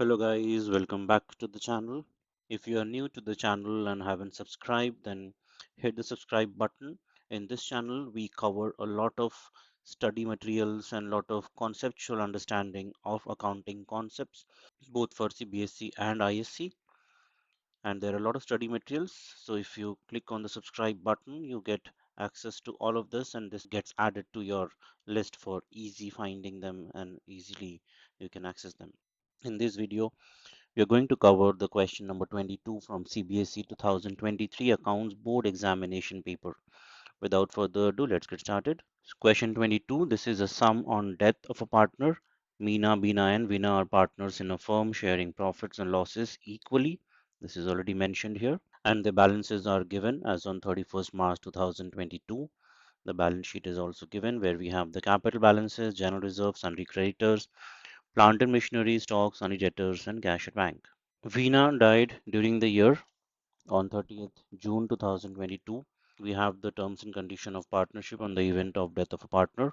Hello guys, welcome back to the channel. If you are new to the channel and haven't subscribed, then hit the subscribe button. In this channel, we cover a lot of study materials and lot of conceptual understanding of accounting concepts, both for CBSE and ISC. And there are a lot of study materials. So if you click on the subscribe button, you get access to all of this, and this gets added to your list for easy finding them and easily you can access them. In this video, we are going to cover the question number 22 from CBSE 2023 Accounts Board Examination paper. Without further ado, let's get started. Question 22. This is a sum on death of a partner. Meena, Beena, and Veena are partners in a firm sharing profits and losses equally. This is already mentioned here. And the balances are given as on 31st March 2022. The balance sheet is also given where we have the capital balances, general reserves, sundry creditors, plant and machinery, stocks, sundry debtors, and cash at bank. Veena died during the year on 30th June 2022. We have the terms and condition of partnership on the event of death of a partner.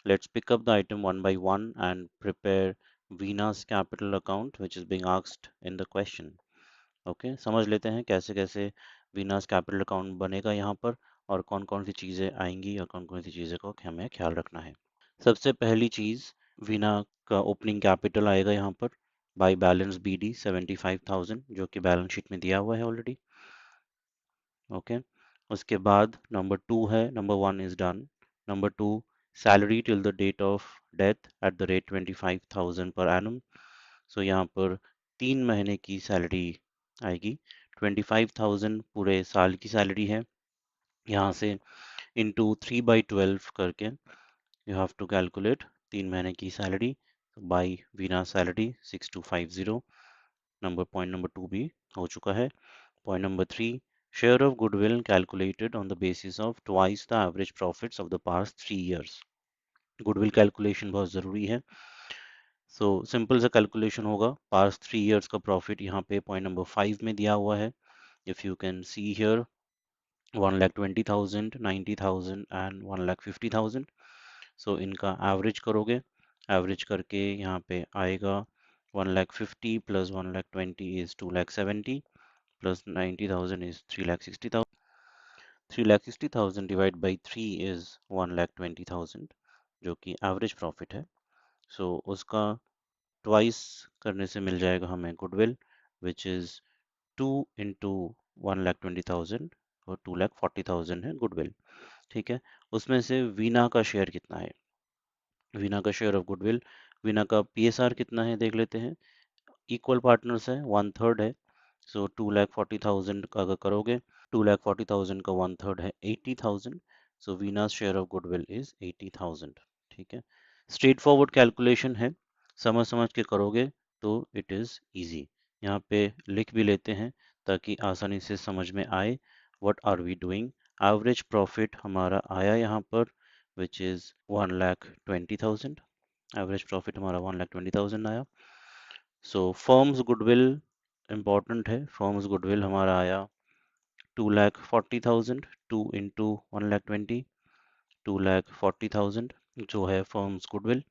Let's pick up the item one by one and prepare Veena's capital account which is being asked in the question. Okay समझ लेते हैं कैसे कैसे वीनास capital account बनेगा यहाँ पर और कौन कौन सी चीज़ें आएंगी और कौन कौन सी चीज़ें को हमें ख्याल रखना है। सबसे पहली चीज़ वीना का ओपनिंग कैपिटल आएगा यहाँ पर बाय बैलेंस BD 75,000 जो कि बैलेंस शीट में दिया हुआ है ऑलरेडी। ओके उसके बाद नंबर 2 है number 1 is done. Number 2 salary till the date of death at the rate 25,000 per annum. सो यहाँ पर 3 महीने की सैलरी आएगी। 25,000 पूरे साल की सैलरी है। यहाँ से इंटू 3/12 करके यू हैव टू कैलकुलेट 3 महीने की salary by Veena salary 6250। Point number 2 भी हो चुका है। Point number 3 share of goodwill calculated on the basis of twice the average profits of the past 3 years। goodwill calculation बहुत ज़रूरी है। सो सिंपल सा कैलकुलेशन होगा पास्ट 3 years का प्रॉफिट यहाँ पे पॉइंट नंबर 5 में दिया हुआ है। If you can see here 1,20,000, 90,000 and 1,50,000। सो इनका एवरेज करोगे, एवरेज करके यहाँ पे आएगा 1,50,000 plus 1,20,000 is 2,70,000 plus 90,000 is 3,60,000. 3,60,000 divided by 3 is 1,20,000 जो कि एवरेज प्रॉफिट है। सो उसका ट्वाइस करने से मिल जाएगा हमें गुडविल विच इज 2 इंटू 1,20,000 और 2,40,000 है गुडविल। ठीक है उसमें से वीना का शेयर कितना है। वीना का शेयर ऑफ गुडविल, वीना का PSR कितना है देख लेते हैं। इक्वल पार्टनर्स है 1/3 है। सो 2,40,000 का अगर करोगे 2,40,000 का 1/3 है 80,000। सो वीनास शेयर ऑफ गुडविल इज 80,000। ठीक है स्ट्रेट फॉरवर्ड कैलकुलेशन है, समझ समझ के करोगे तो इट इज इजी। यहाँ पे लिख भी लेते हैं ताकि आसानी से समझ में आए what are we doing. Average profit हमारा आया यहाँ पर विच इज 1,20,000। एवरेज प्रॉफिट हमारा 1,20,000 आया। सो फर्म्स गुडविल इम्पॉर्टेंट है। फर्म्स गुडविल हमारा आया 2,40,000। 2 इंटू 1,20,000 2,40,000 जो है फर्म्स गुडविल।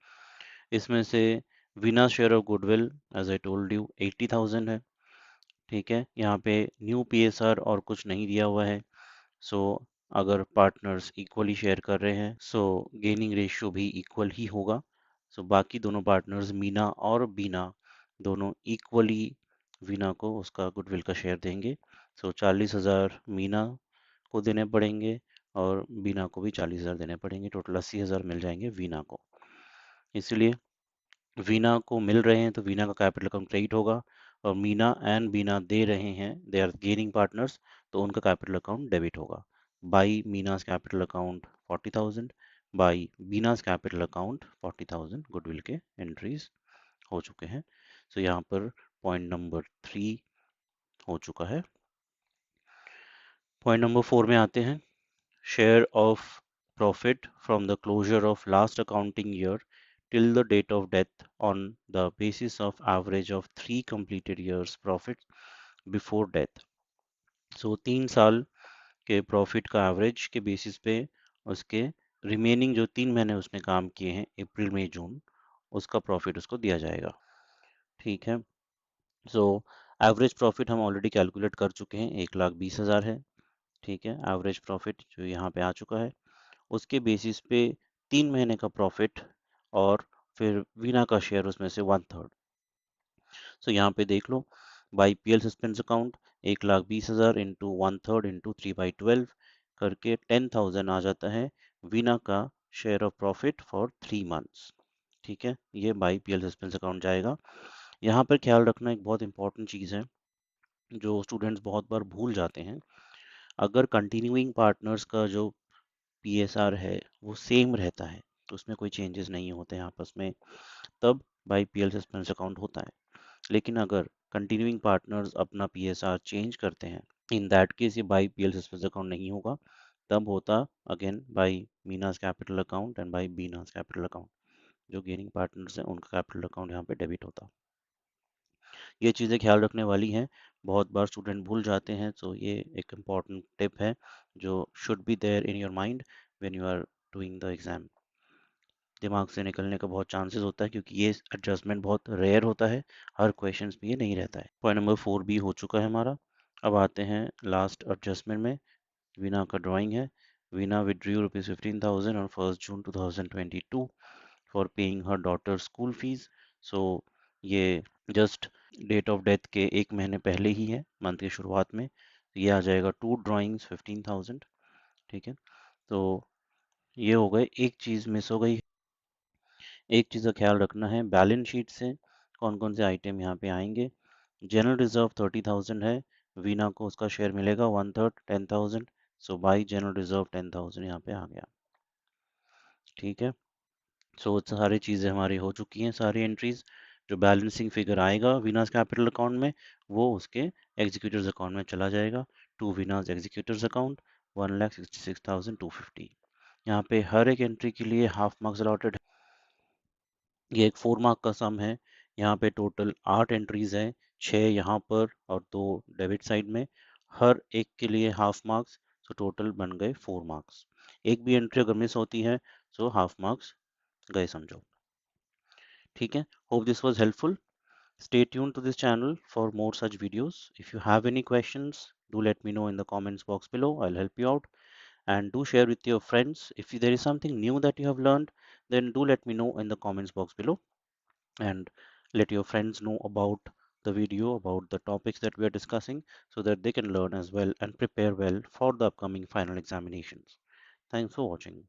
इसमें से Veena share of goodwill as I told you 80,000 है। ठीक है यहाँ पे न्यू PSR और कुछ नहीं दिया हुआ है। सो अगर पार्टनर्स इक्वली शेयर कर रहे हैं सो गेनिंग रेशियो भी इक्वल ही होगा। सो बाकी दोनों पार्टनर्स मीना और बीना दोनों इक्वली वीना को उसका गुडविल का शेयर देंगे। सो 40,000 मीना को देने पड़ेंगे और बीना को भी 40,000 देने पड़ेंगे। टोटल 80,000 मिल जाएंगे वीना को। इसलिए वीना को मिल रहे हैं तो वीना का कैपिटल अकाउंट क्रेडिट होगा और मीना एंड बीना दे रहे हैं दे आर गेनिंग पार्टनर्स तो उनका कैपिटल अकाउंट डेबिट होगा। By Meena's capital account 40,000 by Beena's capital account 40,000 goodwill के एंट्रीज हो चुके हैं। सो यहाँ पर पॉइंट नंबर 3 हो चुका है। पॉइंट नंबर 4 में आते हैं। Share of profit from the closure of last accounting year till the date of death on the basis of average of 3 completed years profit before death। सो 3 साल के प्रॉफिट का average के बेसिस पे उसके remaining जो 3 महीने उसने काम किए हैं अप्रैल मई जून उसका प्रॉफिट उसको दिया जाएगा। ठीक है सो एवरेज प्रॉफिट हम ऑलरेडी कैलकुलेट कर चुके हैं, 1,20,000 है। ठीक है, एवरेज प्रॉफिट जो यहाँ पे आ चुका है, उसके बेसिस पे 3 महीने का प्रॉफिट और फिर वीना का शेयर उसमें से 1/3। सो यहाँ पे देख लो, by PL suspense account 1,20,000 into 1/3 into 3/12 करके 10,000 आ जाता है वीना का share of profit for 3 months. ठीक है, ये बाई पीएल सस्पेंस अकाउंट जाएगा। यहाँ पर ख्याल रखना एक बहुत इंपॉर्टेंट चीज़ है जो स्टूडेंट्स बहुत बार भूल जाते हैं। अगर कंटिन्यूइंग पार्टनर्स का जो पीएसआर है वो सेम रहता है, तो उसमें कोई चेंजेस नहीं होते हैं आपस में, तब बाई पीएल सस्पेंस अकाउंट होता है। लेकिन अगर कंटिन्यूइंग पार्टनर्स अपना पीएसआर चेंज करते हैं, इन दैट केस ये बाई पीएल सस्पेंस अकाउंट नहीं होगा, तब होता again by Meena's capital account and by Beena's capital account. जो गेनिंग पार्टनर्स हैं उनका कैपिटल अकाउंट यहाँ पे डेबिट होता। ये चीज़ें ख्याल रखने वाली हैं, बहुत बार स्टूडेंट भूल जाते हैं, तो ये एक इम्पॉर्टेंट टिप है जो should be there in your mind when you are doing the exam. दिमाग से निकलने का बहुत चांसेस होता है क्योंकि ये एडजस्टमेंट बहुत रेयर होता है, हर क्वेश्चन में ये नहीं रहता है। पॉइंट नंबर 4 भी हो चुका है हमारा। अब आते हैं लास्ट एडजस्टमेंट में। वीना का ड्राइंग है। Veena withdrew ₹15,000 on 1st June 2022 for paying her daughter school fees. So ये जस्ट डेट ऑफ डेथ के 1 महीने पहले ही है, मंथ की शुरुआत में। ये आ जाएगा 2 ड्राइंग्स 15,000। ठीक है, तो ये हो गए। एक चीज़ मिस हो गई, एक चीज़ का ख्याल रखना है, बैलेंस शीट से कौन कौन से आइटम यहाँ पे आएंगे। जनरल रिजर्व 30,000 है, वीना को उसका शेयर मिलेगा 1/3 10,000। सो बाई जनरल रिजर्व 10,000 यहाँ पे आ गया। ठीक है, सो सारी चीज़ें हमारी हो चुकी हैं, सारी एंट्रीज। जो बैलेंसिंग फिगर आएगा वीनास कैपिटल अकाउंट में, वो उसके एग्जीक्यूटर्स अकाउंट में चला जाएगा, टू वीनास एग्जीक्यूटर्स अकाउंट 1,66,250। यहाँ पे हर एक एंट्री के लिए हाफ मार्क्स अलॉटेड। ये एक 4 मार्क का सम है। यहाँ पे टोटल 8 एंट्रीज हैं, 6 यहाँ पर और 2 डेबिट साइड में। हर एक के लिए हाफ मार्क्स, तो टोटल बन गए 4 मार्क्स। एक भी एंट्री अगर मिस होती है तो हाफ मार्क्स गए समझो। ठीक है, hope this was helpful. Stay tuned to this channel for more such videos. If you have any questions, do let me know in the comments box below. I'll help you out. And do share with your friends. If there is something new that you have learned, then do let me know in the comments box below. And let your friends know about the video, about the topics that we are discussing, so that they can learn as well and prepare well for the upcoming final examinations. Thanks for watching.